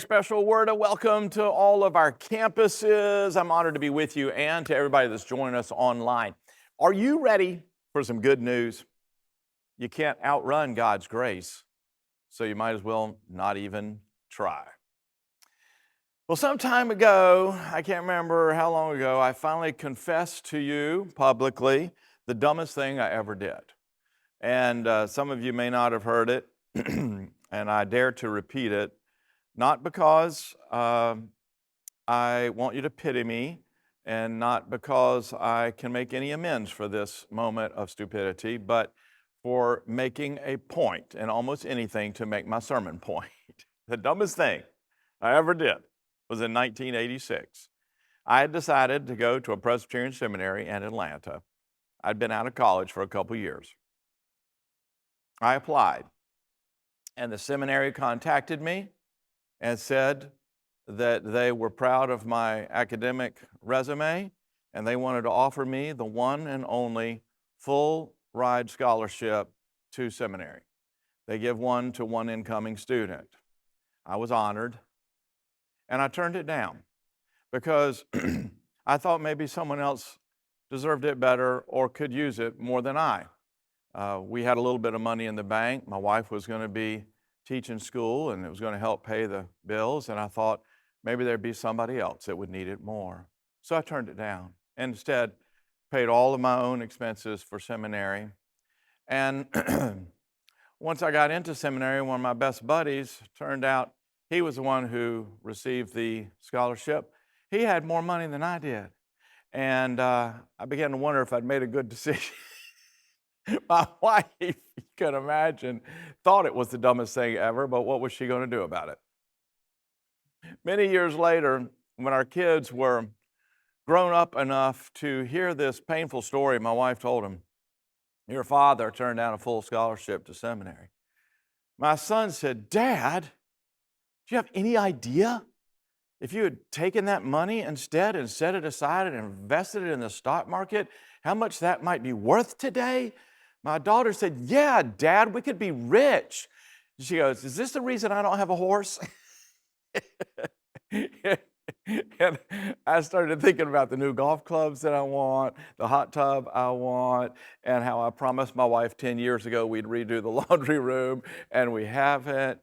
very special word of welcome to all of our campuses. I'm honored to be with you and to everybody that's joining us online. Are you ready for some good news? You can't outrun God's grace, so you might as well not even try. Well, some time ago, I can't remember how long ago, I finally confessed to you publicly the dumbest thing I ever did. And some of you may not have heard it, and I dare to repeat it. Not because I want you to pity me, and not because I can make any amends for this moment of stupidity, but for making a point in almost anything to make my sermon point. The dumbest thing I ever did was in 1986. I had decided to go to a Presbyterian seminary in Atlanta. I'd been out of college for a couple years. I applied, and the seminary contacted me and said that they were proud of my academic resume and they wanted to offer me the one and only full ride scholarship to seminary. They give one to one incoming student. I was honored, and I turned it down because I thought maybe someone else deserved it better or could use it more than I. We had a little bit of money in the bank. My wife was going to be teaching school, and it was going to help pay the bills, and I thought maybe there'd be somebody else that would need it more. So I turned it down and instead paid all of my own expenses for seminary. And once I got into seminary, one of my best buddies, turned out he was the one who received the scholarship. He had more money than I did. And I began to wonder if I'd made a good decision. My wife, you can imagine, thought it was the dumbest thing ever, but what was she going to do about it? Many years later, when our kids were grown up enough to hear this painful story, my wife told them, "Your father turned down a full scholarship to seminary." My son said, "Dad, do you have any idea if you had taken that money instead and set it aside and invested it in the stock market, how much that might be worth today?" My daughter said, "Yeah, Dad, we could be rich." She goes, "Is this the reason I don't have a horse?" And I started thinking about the new golf clubs that I want, the hot tub I want, and how I promised my wife 10 years ago we'd redo the laundry room, and we haven't.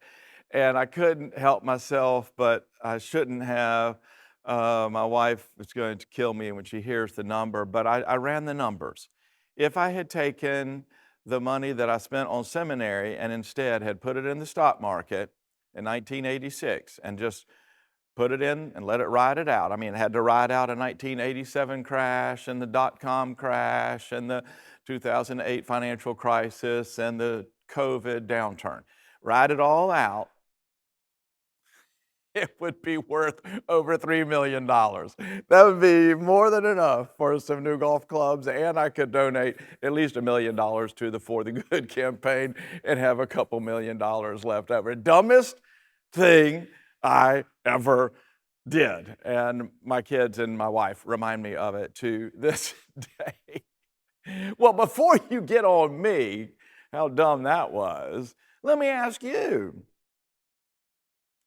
And I couldn't help myself, but I shouldn't have. My wife is going to kill me when she hears the number, but I ran the numbers. If I had taken the money that I spent on seminary and instead had put it in the stock market in 1986 and just put it in and let it ride it out. I mean, it had to ride out a 1987 crash and the dot-com crash and the 2008 financial crisis and the COVID downturn. Ride it all out, it would be worth over $3 million. That would be more than enough for some new golf clubs, and I could donate at least $1 million to the For the Good campaign and have a couple $1,000,000 left over. Dumbest thing I ever did. And my kids and my wife remind me of it to this day. Well, before you get on me, how dumb that was, let me ask you,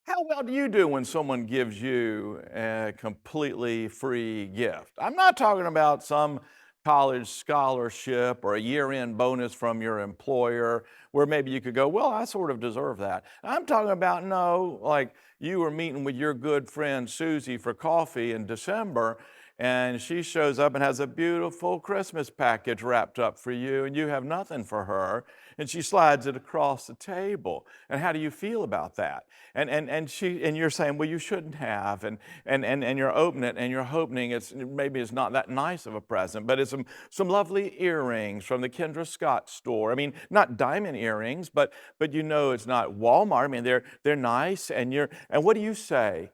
how well do you do when someone gives you a completely free gift? I'm not talking about some college scholarship or a year-end bonus from your employer where maybe you could go, well, I sort of deserve that. I'm talking about, no, like you were meeting with your good friend Susie for coffee in December, and she shows up and has a beautiful Christmas package wrapped up for you, and you have nothing for her, and she slides it across the table. And how do you feel about that? And you're saying, well, you shouldn't have, and you're opening it, and you're hoping maybe it's not that nice of a present, but it's some lovely earrings from the Kendra Scott store. I mean, not diamond earrings, but you know it's not Walmart. I mean, they're nice, and what do you say?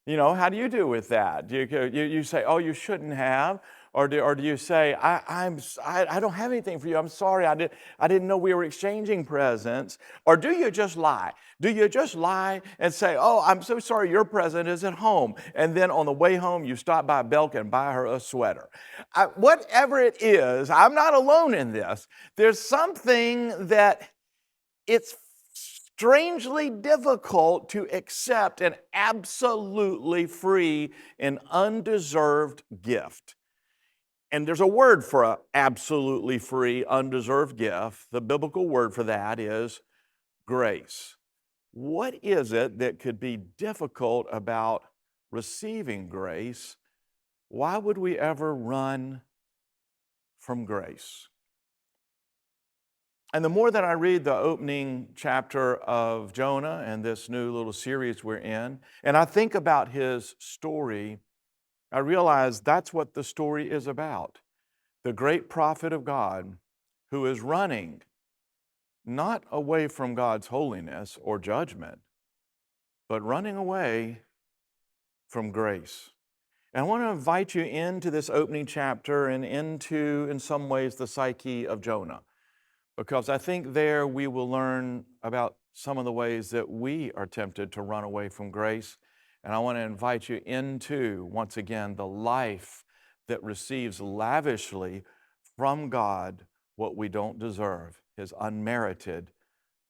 You know, how do you do with that? Do you say, oh, you shouldn't have? Or do you say, I don't have anything for you. I'm sorry. I didn't know we were exchanging presents. Or do you just lie? Do you just lie and say, oh, I'm so sorry, your present is at home. And then on the way home, you stop by Belk and buy her a sweater. Whatever it is, I'm not alone in this. There's something that it's strangely difficult to accept an absolutely free and undeserved gift. And there's a word for an absolutely free, undeserved gift. The biblical word for that is grace. What is it that could be difficult about receiving grace? Why would we ever run from grace? And the more that I read the opening chapter of Jonah and this new little series we're in, and I think about his story, I realize that's what the story is about. The great prophet of God who is running not away from God's holiness or judgment, but running away from grace. And I want to invite you into this opening chapter and into, in some ways, the psyche of Jonah, because I think there we will learn about some of the ways that we are tempted to run away from grace. And I want to invite you into, once again, the life that receives lavishly from God what we don't deserve, His unmerited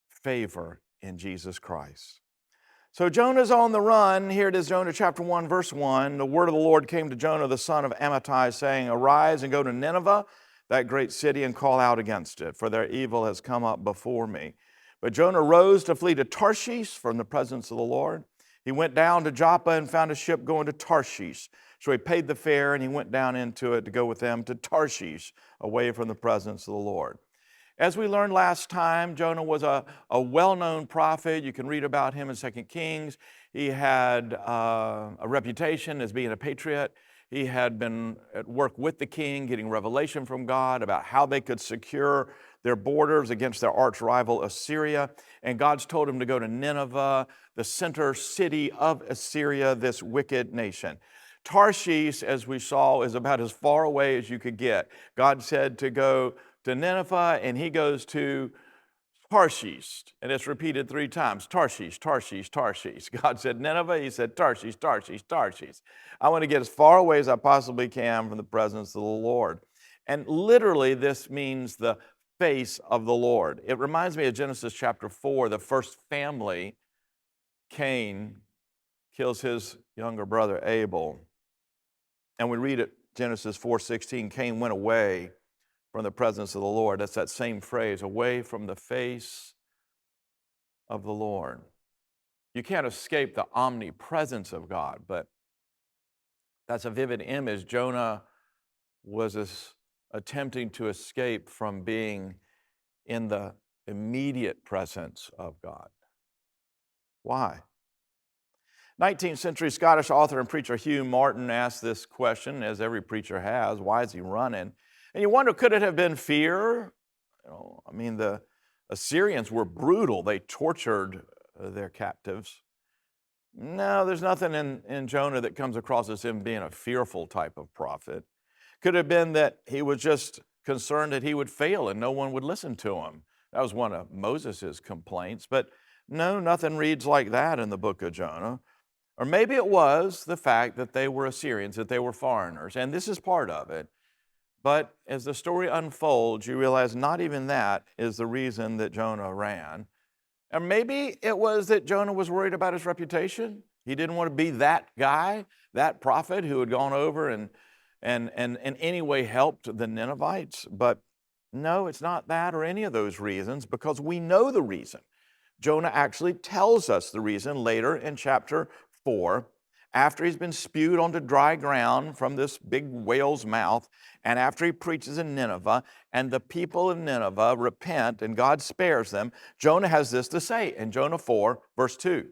favor in Jesus Christ. So Jonah's on the run. Here it is, Jonah chapter 1, verse 1. The word of the Lord came to Jonah, the son of Amittai, saying, "Arise and go to Nineveh, that great city, and call out against it, for their evil has come up before me." But Jonah rose to flee to Tarshish from the presence of the Lord. He went down to Joppa and found a ship going to Tarshish. So he paid the fare and he went down into it to go with them to Tarshish, away from the presence of the Lord. As we learned last time, Jonah was a well-known prophet. You can read about him in 2 Kings. He had a reputation as being a patriot. He had been at work with the king, getting revelation from God about how they could secure their borders against their arch rival Assyria. And God's told him to go to Nineveh, the center city of Assyria, this wicked nation. Tarshish, as we saw, is about as far away as you could get. God said to go to Nineveh, and he goes to Tarshish, and it's repeated 3 times. Tarshish, Tarshish, Tarshish. God said Nineveh, he said Tarshish, Tarshish, Tarshish. I want to get as far away as I possibly can from the presence of the Lord. And literally, this means the face of the Lord. It reminds me of Genesis chapter 4, the first family. Cain kills his younger brother Abel. And we read it, Genesis 4:16, Cain went away from the presence of the Lord. That's that same phrase, away from the face of the Lord. You can't escape the omnipresence of God, but that's a vivid image. Jonah was attempting to escape from being in the immediate presence of God. Why? 19th century Scottish author and preacher Hugh Martin asked this question, as every preacher has: why is he running? And you wonder, could it have been fear? The Assyrians were brutal. They tortured their captives. No, there's nothing in Jonah that comes across as him being a fearful type of prophet. Could it have been that he was just concerned that he would fail and no one would listen to him? That was one of Moses' complaints. But no, nothing reads like that in the book of Jonah. Or maybe it was the fact that they were Assyrians, that they were foreigners, and this is part of it. But as the story unfolds, you realize not even that is the reason that Jonah ran. And maybe it was that Jonah was worried about his reputation. He didn't want to be that guy, that prophet who had gone over and in any way helped the Ninevites. But no, it's not that or any of those reasons, because we know the reason. Jonah actually tells us the reason later in chapter 4, after he's been spewed onto dry ground from this big whale's mouth, and after he preaches in Nineveh, and the people of Nineveh repent and God spares them, Jonah has this to say in Jonah 4, verse 2.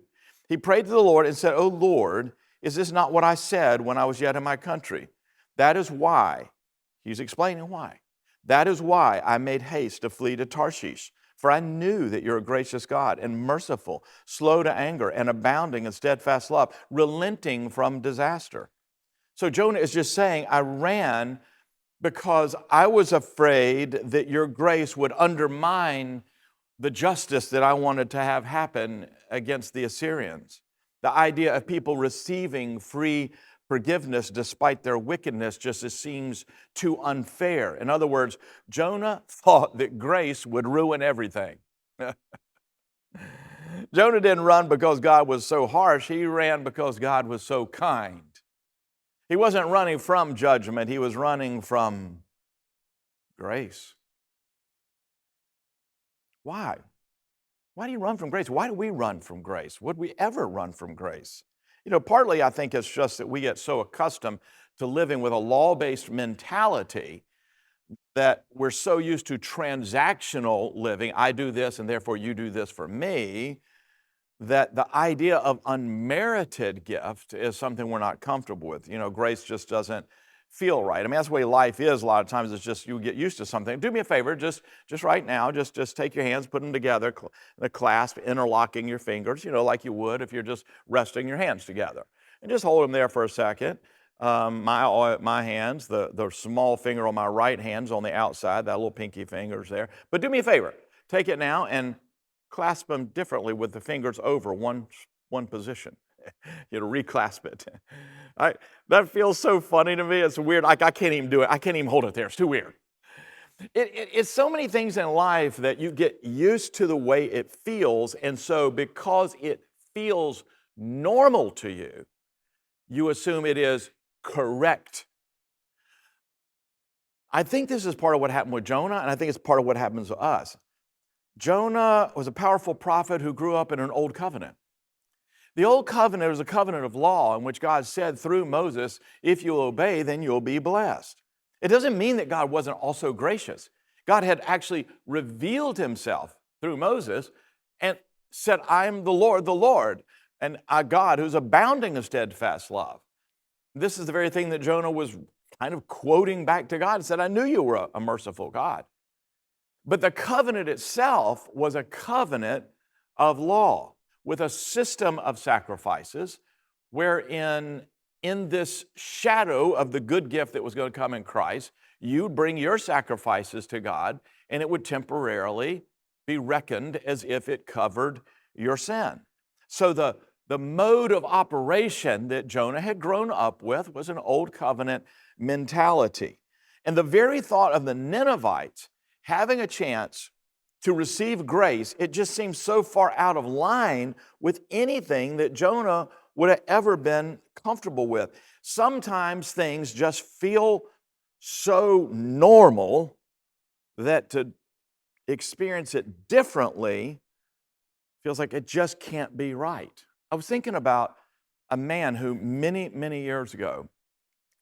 He prayed to the Lord and said, "O Lord, is this not what I said when I was yet in my country? That is why," he's explaining why, "that is why I made haste to flee to Tarshish. For I knew that you're a gracious God and merciful, slow to anger, and abounding in steadfast love, relenting from disaster." So Jonah is just saying, I ran because I was afraid that your grace would undermine the justice that I wanted to have happen against the Assyrians. The idea of people receiving free forgiveness despite their wickedness just seems too unfair. In other words, Jonah thought that grace would ruin everything. Jonah didn't run because God was so harsh. He ran because God was so kind. He wasn't running from judgment. He was running from grace. Why? Why do you run from grace? Why do we run from grace? Would we ever run from grace? Partly I think it's just that we get so accustomed to living with a law-based mentality that we're so used to transactional living. I do this and therefore you do this for me, that the idea of unmerited gift is something we're not comfortable with. Grace just doesn't feel right. I mean, that's the way life is a lot of times. It's just you get used to something. Do me a favor, just right now, just take your hands, put them together, the clasp, interlocking your fingers, like you would if you're just resting your hands together. And just hold them there for a second. My hands, the small finger on my right hand's on the outside, that little pinky finger's there. But do me a favor, take it now and clasp them differently with the fingers over one position. Reclasp it. That feels so funny to me. It's weird. I can't even do it. I can't even hold it there. It's too weird. It's so many things in life that you get used to the way it feels, and so because it feels normal to you, you assume it is correct. I think this is part of what happened with Jonah, and I think it's part of what happens to us. Jonah was a powerful prophet who grew up in an old covenant. The old covenant was a covenant of law in which God said through Moses, if you'll obey, then you'll be blessed. It doesn't mean that God wasn't also gracious. God had actually revealed himself through Moses and said, I am the Lord, and a God who's abounding in steadfast love. This is the very thing that Jonah was kind of quoting back to God and said, I knew you were a merciful God. But the covenant itself was a covenant of law with a system of sacrifices wherein in this shadow of the good gift that was going to come in Christ, you'd bring your sacrifices to God and it would temporarily be reckoned as if it covered your sin. So the mode of operation that Jonah had grown up with was an old covenant mentality. And the very thought of the Ninevites having a chance to receive grace, it just seems so far out of line with anything that Jonah would have ever been comfortable with. Sometimes things just feel so normal that to experience it differently feels like it just can't be right. I was thinking about a man who many, many years ago,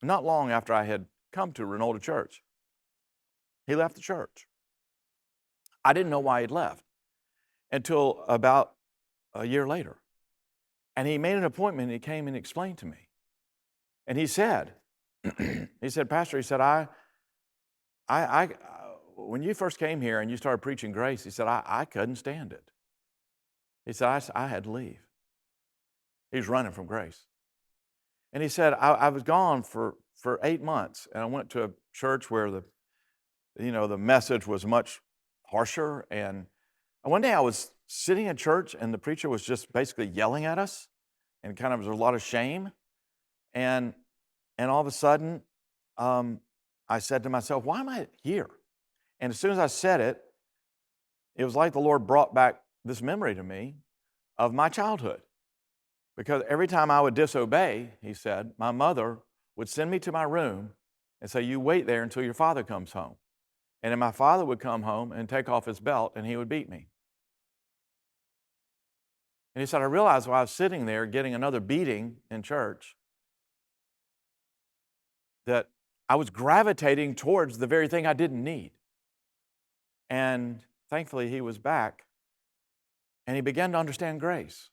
not long after I had come to Renolda Church, he left the church. I didn't know why he'd left until about a year later. And he made an appointment and he came and explained to me. And he said, Pastor, he said, when you first came here and you started preaching grace, he said, I couldn't stand it. He said, I had to leave. He was running from grace. And he said, I was gone for 8 months and I went to a church where the message was much harsher. And one day I was sitting in church and the preacher was just basically yelling at us and kind of there was a lot of shame. And all of a sudden, I said to myself, why am I here? And as soon as I said it, it was like the Lord brought back this memory to me of my childhood. Because every time I would disobey, he said, my mother would send me to my room and say, you wait there until your father comes home. And then my father would come home and take off his belt and he would beat me. And he said, I realized while I was sitting there getting another beating in church that I was gravitating towards the very thing I didn't need. And thankfully he was back and he began to understand grace.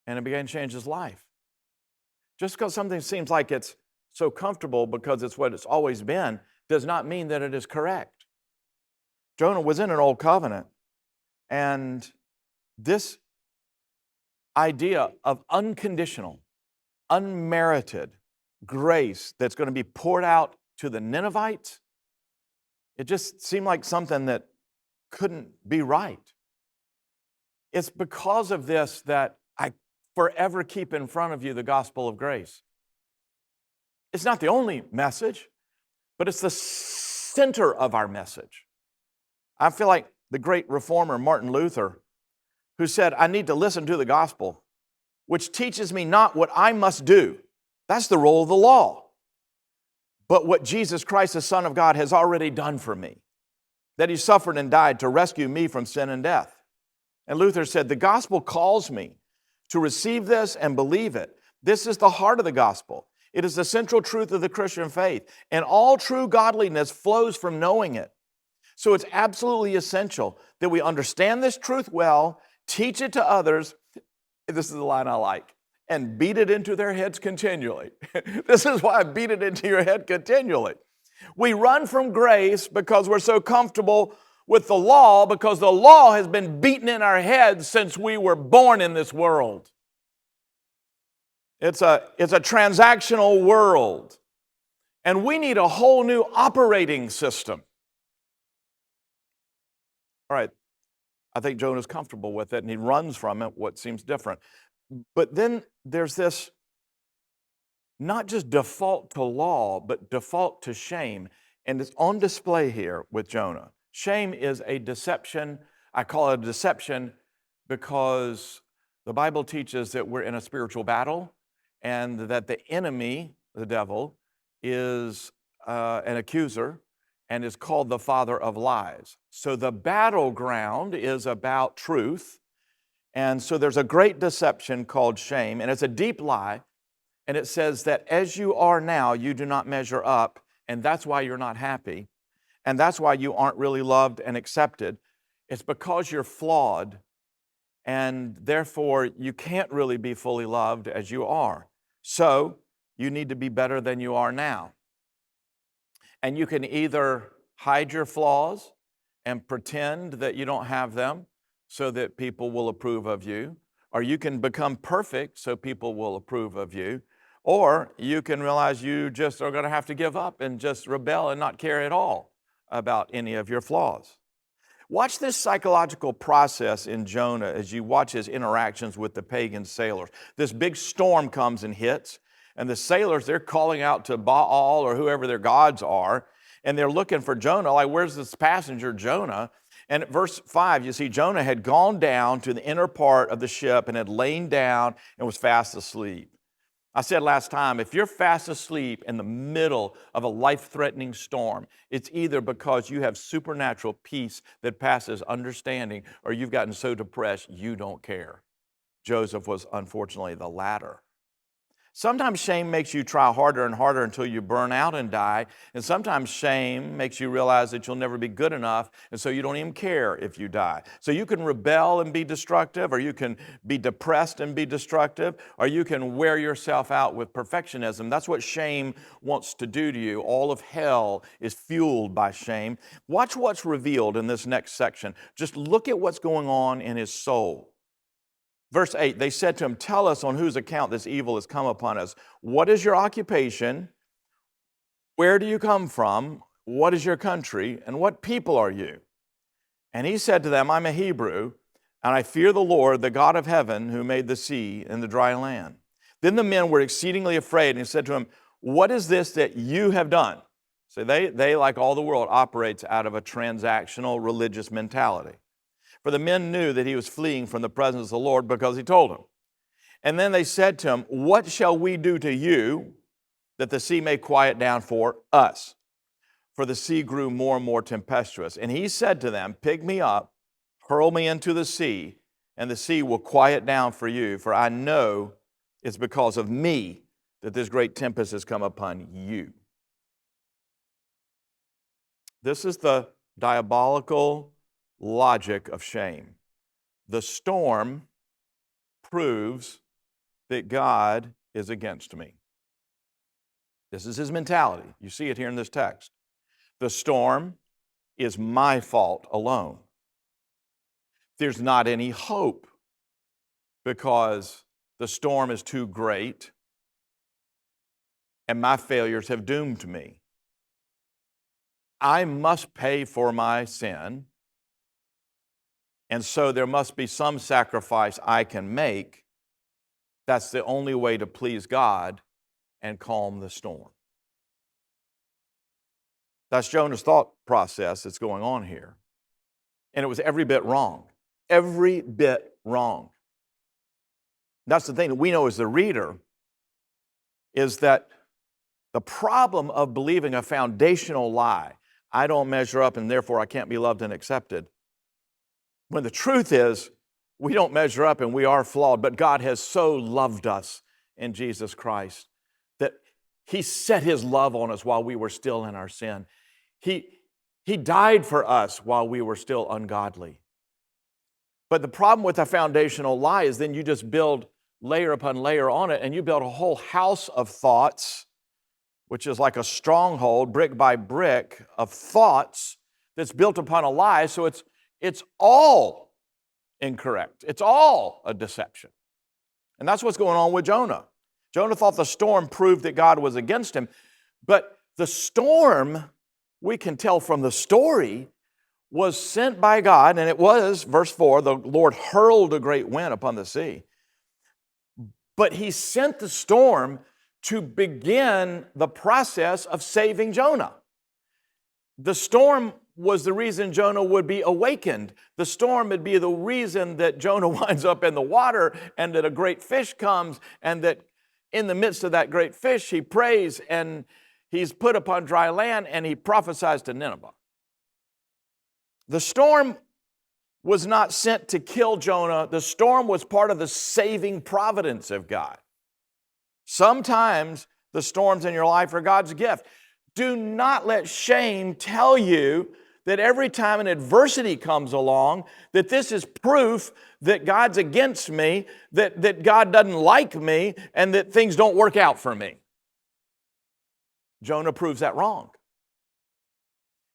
And it began to change his life. Just because something seems like it's so comfortable because it's what it's always been does not mean that it is correct. Jonah was in an old covenant, and this idea of unconditional, unmerited grace that's going to be poured out to the Ninevites, it just seemed like something that couldn't be right. It's because of this that I forever keep in front of you the gospel of grace. It's not the only message, but it's the center of our message. I feel like the great reformer Martin Luther who said, I need to listen to the gospel, which teaches me not what I must do. That's the role of the law. But what Jesus Christ, the Son of God, has already done for me, that he suffered and died to rescue me from sin and death. And Luther said, the gospel calls me to receive this and believe it. This is the heart of the gospel. It is the central truth of the Christian faith, and all true godliness flows from knowing it. So it's absolutely essential that we understand this truth well, teach it to others. This is the line I like. And beat it into their heads continually. This is why I beat it into your head continually. We run from grace because we're so comfortable with the law, because the law has been beaten in our heads since we were born in this world. It's a transactional world. And we need a whole new operating system. All right, I think Jonah's comfortable with it, and he runs from it, what seems different. But then there's this not just default to law, but default to shame. And it's on display here with Jonah. Shame is a deception. I call it a deception because the Bible teaches that we're in a spiritual battle and that the enemy, the devil, is an accuser and is called the father of lies. So the battleground is about truth. And so there's a great deception called shame, and it's a deep lie. And it says that as you are now, you do not measure up, and that's why you're not happy. And that's why you aren't really loved and accepted. It's because you're flawed, and therefore you can't really be fully loved as you are. So you need to be better than you are now. And you can either hide your flaws and pretend that you don't have them so that people will approve of you, or you can become perfect so people will approve of you, or you can realize you just are going to have to give up and just rebel and not care at all about any of your flaws. Watch this psychological process in Jonah as you watch his interactions with the pagan sailors. This big storm comes and hits, and the sailors, they're calling out to Baal or whoever their gods are, and they're looking for Jonah, like, where's this passenger Jonah? And at verse 5, you see Jonah had gone down to the inner part of the ship and had lain down and was fast asleep. I said last time, if you're fast asleep in the middle of a life-threatening storm, it's either because you have supernatural peace that passes understanding, or you've gotten so depressed you don't care. Joseph was unfortunately the latter. Sometimes shame makes you try harder and harder until you burn out and die. And sometimes shame makes you realize that you'll never be good enough, and so you don't even care if you die. So you can rebel and be destructive, or you can be depressed and be destructive, or you can wear yourself out with perfectionism. That's what shame wants to do to you. All of hell is fueled by shame. Watch what's revealed in this next section. Just look at what's going on in his soul. Verse 8, they said to him, tell us on whose account this evil has come upon us. What is your occupation? Where do you come from? What is your country? And what people are you? And he said to them, I'm a Hebrew, and I fear the Lord, the God of heaven, who made the sea and the dry land. Then the men were exceedingly afraid, and he said to him, what is this that you have done? So they, like all the world, operates out of a transactional religious mentality. For the men knew that he was fleeing from the presence of the Lord because he told them. And then they said to him, what shall we do to you that the sea may quiet down for us? For the sea grew more and more tempestuous. And he said to them, pick me up, hurl me into the sea, and the sea will quiet down for you. For I know it's because of me that this great tempest has come upon you. This is the diabolical logic of shame. The storm proves that God is against me. This is his mentality. You see it here in this text. The storm is my fault alone. There's not any hope because the storm is too great and my failures have doomed me. I must pay for my sin. And so there must be some sacrifice I can make. That's the only way to please God and calm the storm. That's Jonah's thought process that's going on here. And it was every bit wrong. Every bit wrong. That's the thing that we know as the reader, is that the problem of believing a foundational lie, I don't measure up and therefore I can't be loved and accepted, when the truth is we don't measure up and we are flawed, but God has so loved us in Jesus Christ that He set His love on us while we were still in our sin. He died for us while we were still ungodly. But the problem with a foundational lie is then you just build layer upon layer on it, and you build a whole house of thoughts, which is like a stronghold, brick by brick, of thoughts that's built upon a lie. So it's all incorrect. It's all a deception. And that's what's going on with Jonah. Jonah thought the storm proved that God was against him, but the storm, we can tell from the story, was sent by God, and it was, verse 4, the Lord hurled a great wind upon the sea. But He sent the storm to begin the process of saving Jonah. The storm was the reason Jonah would be awakened. The storm would be the reason that Jonah winds up in the water and that a great fish comes, and that in the midst of that great fish, he prays and he's put upon dry land and he prophesies to Nineveh. The storm was not sent to kill Jonah. The storm was part of the saving providence of God. Sometimes the storms in your life are God's gift. Do not let shame tell you that every time an adversity comes along, that this is proof that God's against me, that God doesn't like me, and that things don't work out for me. Jonah proves that wrong.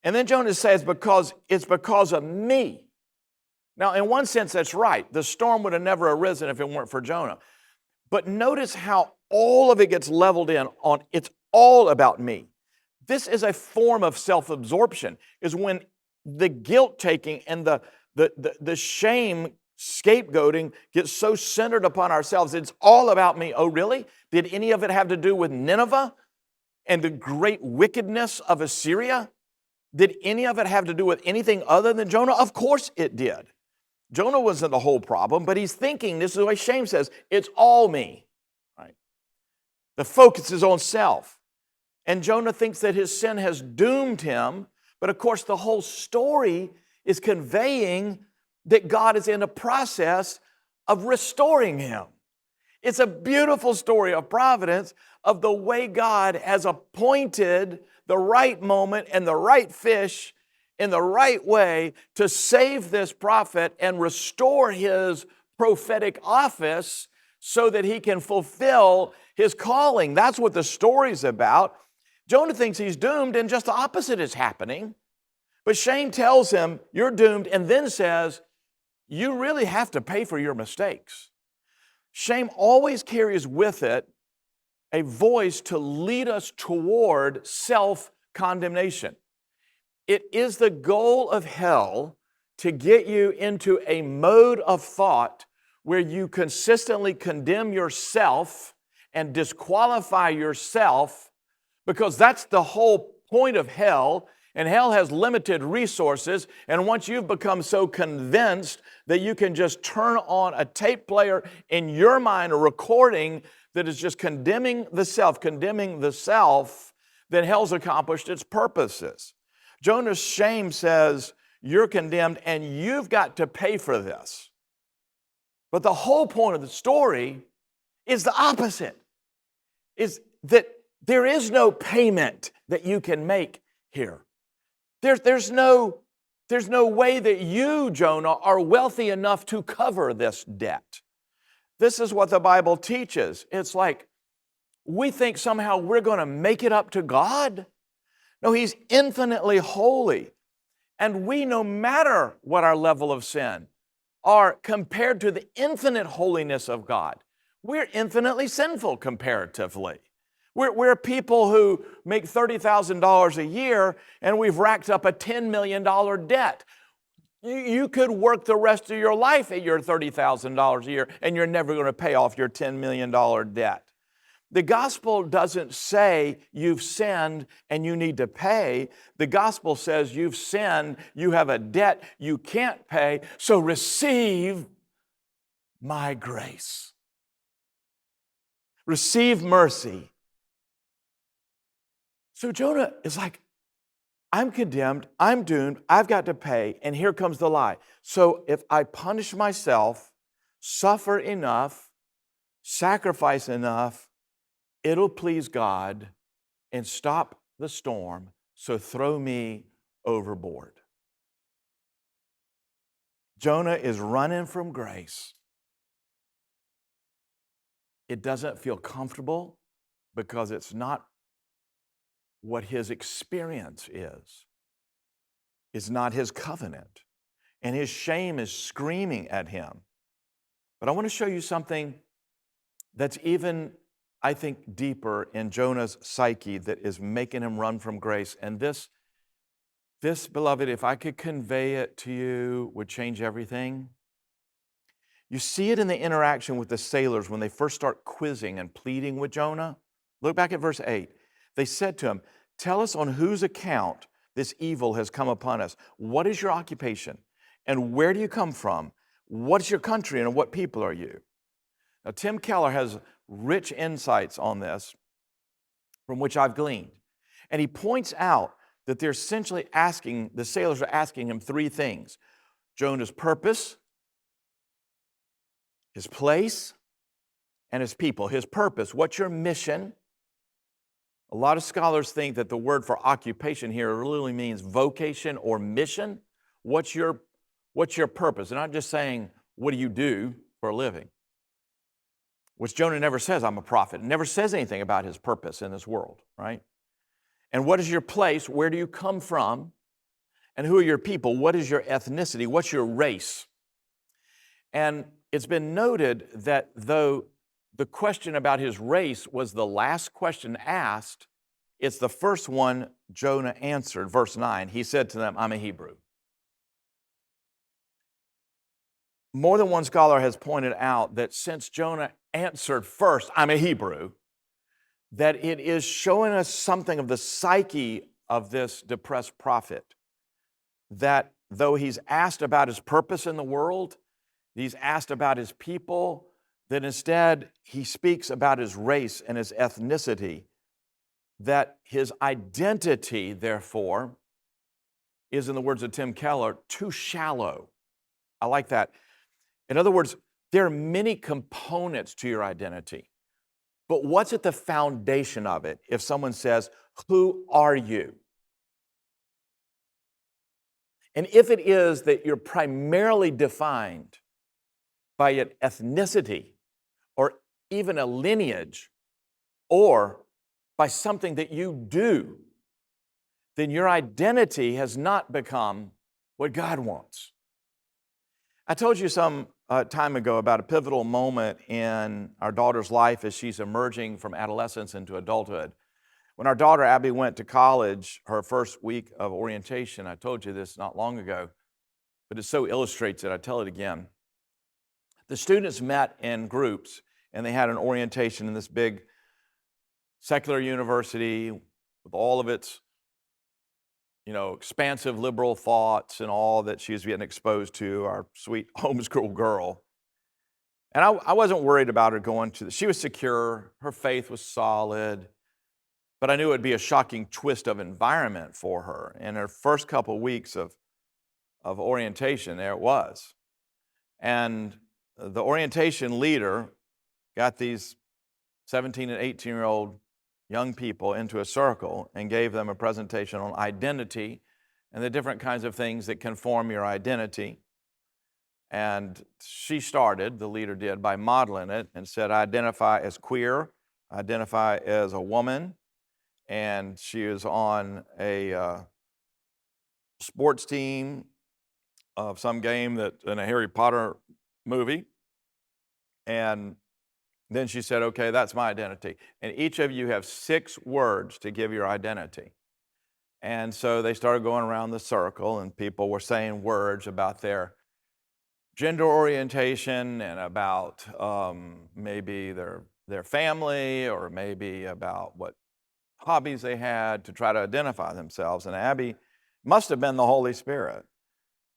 And then Jonah says, it's because of me. Now, in one sense, that's right. The storm would have never arisen if it weren't for Jonah. But notice how all of it gets leveled in on, it's all about me. This is a form of self-absorption, is when the guilt-taking and the shame scapegoating gets so centered upon ourselves. It's all about me. Oh, really? Did any of it have to do with Nineveh and the great wickedness of Assyria? Did any of it have to do with anything other than Jonah? Of course it did. Jonah wasn't the whole problem, but he's thinking, this is the way shame says, it's all me. Right? The focus is on self. And Jonah thinks that his sin has doomed him, but of course the whole story is conveying that God is in a process of restoring him. It's a beautiful story of providence, of the way God has appointed the right moment and the right fish in the right way to save this prophet and restore his prophetic office so that he can fulfill his calling. That's what the story's about. Jonah thinks he's doomed, and just the opposite is happening. But shame tells him, you're doomed, and then says, you really have to pay for your mistakes. Shame always carries with it a voice to lead us toward self-condemnation. It is the goal of hell to get you into a mode of thought where you consistently condemn yourself and disqualify yourself, because that's the whole point of hell. And hell has limited resources. And once you've become so convinced that you can just turn on a tape player in your mind, a recording that is just condemning the self, then hell's accomplished its purposes. Jonah's shame says, you're condemned and you've got to pay for this. But the whole point of the story is the opposite, is that there is no payment that you can make here. There's no way that you, Jonah, are wealthy enough to cover this debt. This is what the Bible teaches. It's like we think somehow we're going to make it up to God. No, He's infinitely holy. And we, no matter what our level of sin, are compared to the infinite holiness of God. We're infinitely sinful comparatively. We're people who make $30,000 a year and we've racked up a $10 million debt. You could work the rest of your life at your $30,000 a year and you're never going to pay off your $10 million debt. The gospel doesn't say you've sinned and you need to pay. The gospel says you've sinned, you have a debt you can't pay, so receive my grace. Receive mercy. So Jonah is like, I'm condemned, I'm doomed, I've got to pay, and here comes the lie. So if I punish myself, suffer enough, sacrifice enough, it'll please God and stop the storm, so throw me overboard. Jonah is running from grace. It doesn't feel comfortable because it's not what his experience is. It's not his covenant. And his shame is screaming at him. But I want to show you something that's even, I think, deeper in Jonah's psyche that is making him run from grace. And this, beloved, if I could convey it to you, would change everything. You see it in the interaction with the sailors when they first start quizzing and pleading with Jonah. Look back at verse 8. They said to him, tell us on whose account this evil has come upon us. What is your occupation? And where do you come from? What's your country and what people are you? Now, Tim Keller has rich insights on this from which I've gleaned. And he points out that they're essentially asking, the sailors are asking him three things: Jonah's purpose, his place, and his people. His purpose, what's your mission? A lot of scholars think that the word for occupation here really means vocation or mission. What's your purpose? They're not just saying, what do you do for a living? Which Jonah never says, I'm a prophet. Never says anything about his purpose in this world, right? And what is your place? Where do you come from? And who are your people? What is your ethnicity? What's your race? And it's been noted that though the question about his race was the last question asked, it's the first one Jonah answered. Verse 9, he said to them, I'm a Hebrew. More than one scholar has pointed out that since Jonah answered first, I'm a Hebrew, that it is showing us something of the psyche of this depressed prophet. That though he's asked about his purpose in the world, he's asked about his people, that instead he speaks about his race and his ethnicity, that his identity, therefore, is, in the words of Tim Keller, too shallow. I like that. In other words, there are many components to your identity, but what's at the foundation of it? If someone says, who are you? And if it is that you're primarily defined by an ethnicity or even a lineage or by something that you do, then your identity has not become what God wants. I told you some time ago about a pivotal moment in our daughter's life as she's emerging from adolescence into adulthood. When our daughter Abby went to college, her first week of orientation, I told you this not long ago, but it so illustrates it, I tell it again. The students met in groups and they had an orientation in this big secular university with all of its, expansive liberal thoughts and all that she was getting exposed to, our sweet homeschool girl. And I wasn't worried about her going to she was secure, her faith was solid, but I knew it would be a shocking twist of environment for her. In her first couple of weeks of orientation, there it was. And the orientation leader got these 17 and 18-year-old young people into a circle and gave them a presentation on identity and the different kinds of things that can form your identity. And she started, the leader did, by modeling it and said, identify as queer, identify as a woman, and she is on a sports team of some game that in a Harry Potter movie. And then she said, okay, that's my identity. And each of you have 6 words to give your identity. And so they started going around the circle and people were saying words about their gender orientation and about maybe their family or maybe about what hobbies they had to try to identify themselves. And Abby must have been the Holy Spirit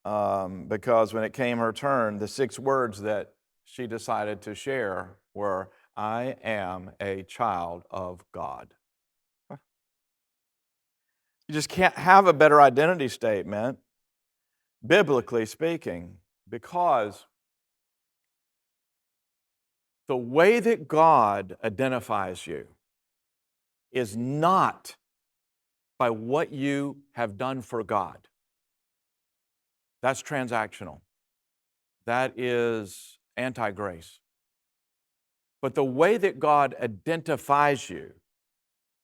because when it came her turn, the 6 words that she decided to share were, I am a child of God. You just can't have a better identity statement, biblically speaking, because the way that God identifies you is not by what you have done for God. That's transactional. That is anti-grace. But the way that God identifies you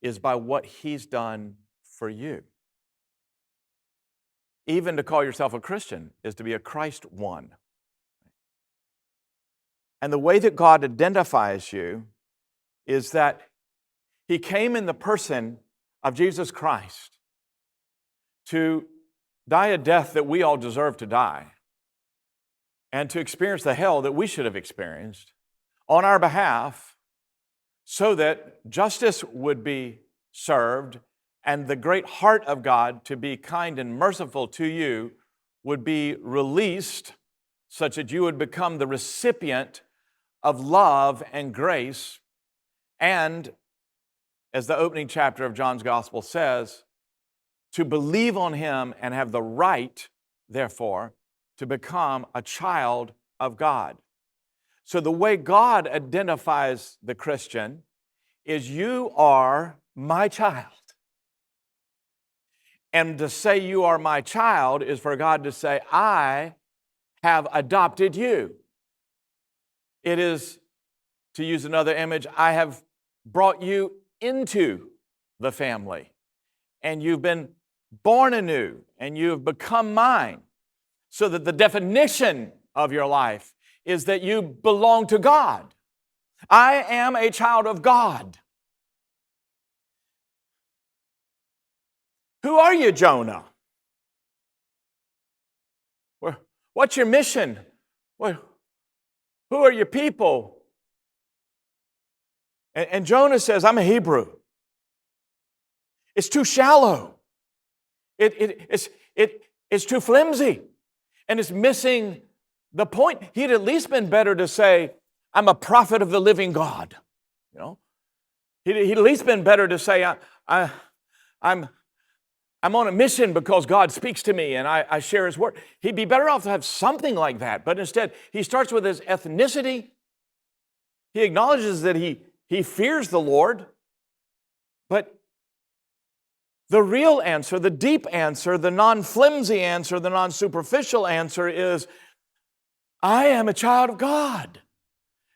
is by what He's done for you. Even to call yourself a Christian is to be a Christ one. And the way that God identifies you is that He came in the person of Jesus Christ to die a death that we all deserve to die and to experience the hell that we should have experienced on our behalf so that justice would be served and the great heart of God to be kind and merciful to you would be released such that you would become the recipient of love and grace. And as the opening chapter of John's Gospel says, to believe on Him and have the right, therefore, to become a child of God. So the way God identifies the Christian is you are my child. And to say you are my child is for God to say, I have adopted you. It is, to use another image, I have brought you into the family. And you've been born anew, and you have become mine. So that the definition of your life is that you belong to God. I am a child of God. Who are you, Jonah? What's your mission? Who are your people? And Jonah says, I'm a Hebrew. It's too shallow. It's too flimsy. And it's missing the point. He'd at least been better to say, I'm a prophet of the living God. You know, he'd at least been better to say, I'm on a mission because God speaks to me and I share His word. He'd be better off to have something like that. But instead, he starts with his ethnicity. He acknowledges that he fears the Lord. But the real answer, the deep answer, the non-flimsy answer, the non-superficial answer is, I am a child of God.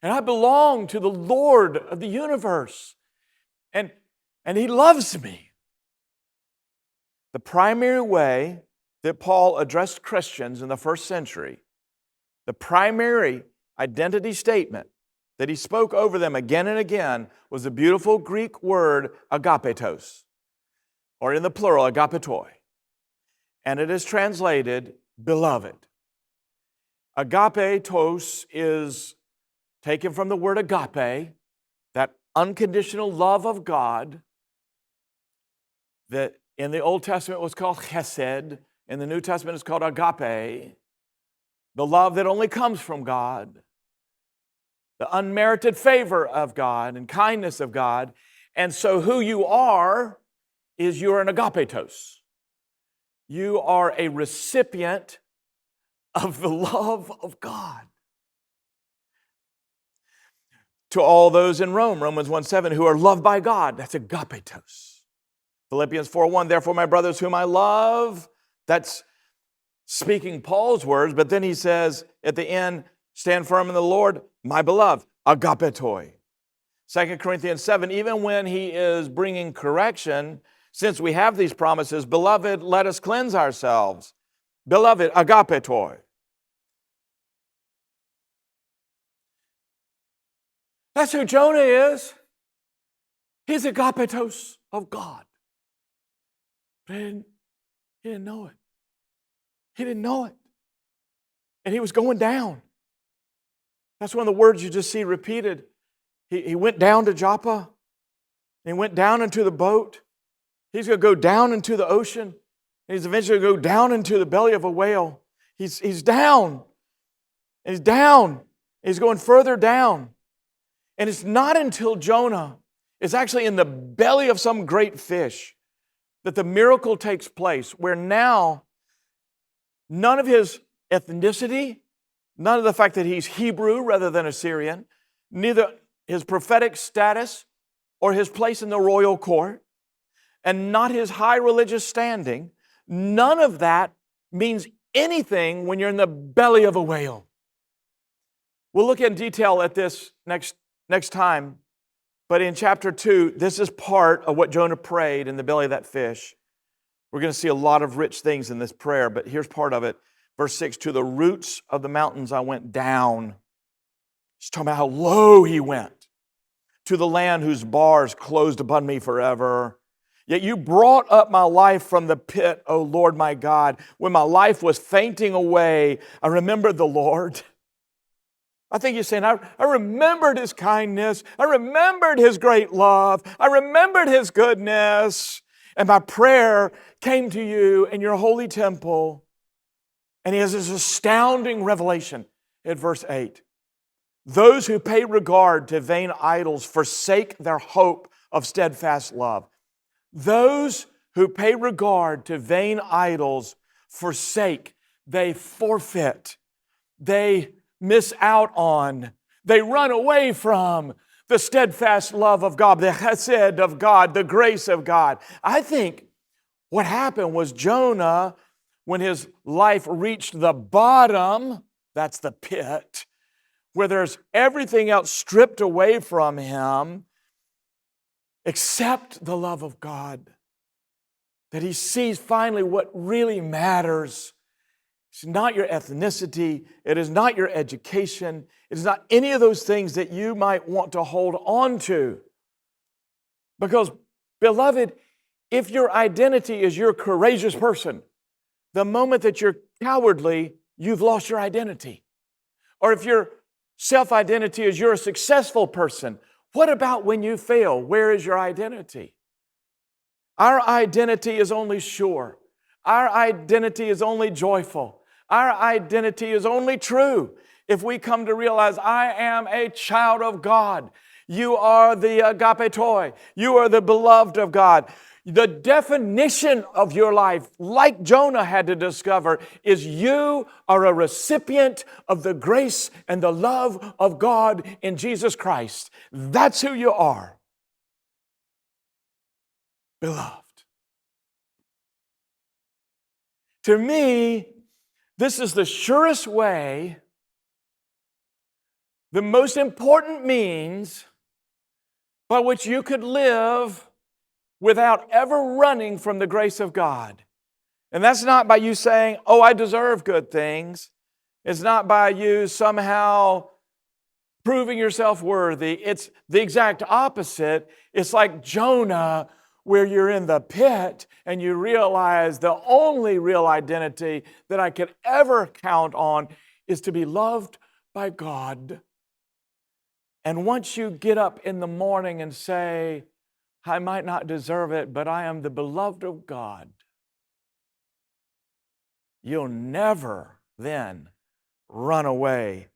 And I belong to the Lord of the universe. And He loves me. The primary way that Paul addressed Christians in the first century, the primary identity statement that he spoke over them again and again was the beautiful Greek word agapetos, or in the plural, agapetoi. And it is translated beloved. Agapetos is taken from the word agape, that unconditional love of God that in the Old Testament was called chesed. In the New Testament it's called agape. The love that only comes from God. The unmerited favor of God and kindness of God. And so who you are is you're an agapetos. You are a recipient of the love of God. To all those in Rome, Romans 1:7, who are loved by God, that's agapetos. Philippians 4:1, therefore, my brothers whom I love, that's speaking Paul's words, but then he says at the end, stand firm in the Lord, my beloved, agapetoi. 2 Corinthians 7, even when he is bringing correction, since we have these promises, beloved, let us cleanse ourselves. Beloved, agapetoi. That's who Jonah is. He's agapetos of God. But he didn't know it. He didn't know it. And he was going down. That's one of the words you just see repeated. He went down to Joppa. He went down into the boat. He's going to go down into the ocean. And he's eventually going to go down into the belly of a whale. He's down. And he's down. He's going further down. And it's not until Jonah is actually in the belly of some great fish that the miracle takes place, where now none of his ethnicity, none of the fact that he's Hebrew rather than Assyrian, neither his prophetic status or his place in the royal court, and not his high religious standing, none of that means anything when you're in the belly of a whale. We'll look in detail at this next time, but in chapter 2, this is part of what Jonah prayed in the belly of that fish. We're going to see a lot of rich things in this prayer, but here's part of it. Verse 6, to the roots of the mountains I went down. He's talking about how low he went. To the land whose bars closed upon me forever. Yet you brought up my life from the pit, O Lord my God. When my life was fainting away, I remembered the Lord. I think he's saying, I remembered His kindness. I remembered His great love. I remembered His goodness. And my prayer came to you in your holy temple. And he has this astounding revelation in verse 8. Those who pay regard to vain idols forsake their hope of steadfast love. Those who pay regard to vain idols forsake, they forfeit, they miss out on, they run away from the steadfast love of God, the chesed of God, the grace of God. I think what happened was Jonah, when his life reached the bottom, that's the pit, where there's everything else stripped away from him except the love of God, that he sees finally what really matters. It's not your ethnicity. It is not your education. It is not any of those things that you might want to hold on to. Because, beloved, if your identity is you're a courageous person, the moment that you're cowardly, you've lost your identity. Or if your self-identity is you're a successful person, what about when you fail? Where is your identity? Our identity is only sure. Our identity is only joyful. Our identity is only true if we come to realize I am a child of God. You are the agapetoi. You are the beloved of God. The definition of your life, like Jonah had to discover, is you are a recipient of the grace and the love of God in Jesus Christ. That's who you are. Beloved. To me, this is the surest way, the most important means by which you could live without ever running from the grace of God. And that's not by you saying, oh, I deserve good things. It's not by you somehow proving yourself worthy. It's the exact opposite. It's like Jonah, where you're in the pit and you realize the only real identity that I could ever count on is to be loved by God. And once you get up in the morning and say, I might not deserve it, but I am the beloved of God, you'll never then run away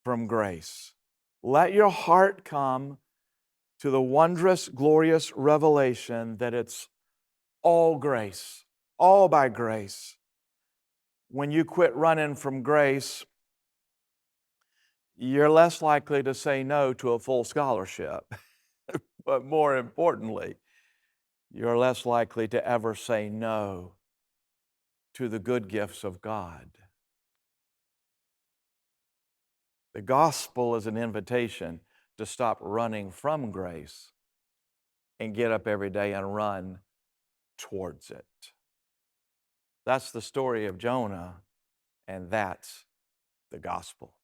from grace. Let your heart come to the wondrous, glorious revelation that it's all grace, all by grace. When you quit running from grace, you're less likely to say no to a full scholarship. But more importantly, you're less likely to ever say no to the good gifts of God. The gospel is an invitation to stop running from grace and get up every day and run towards it. That's the story of Jonah, and that's the gospel.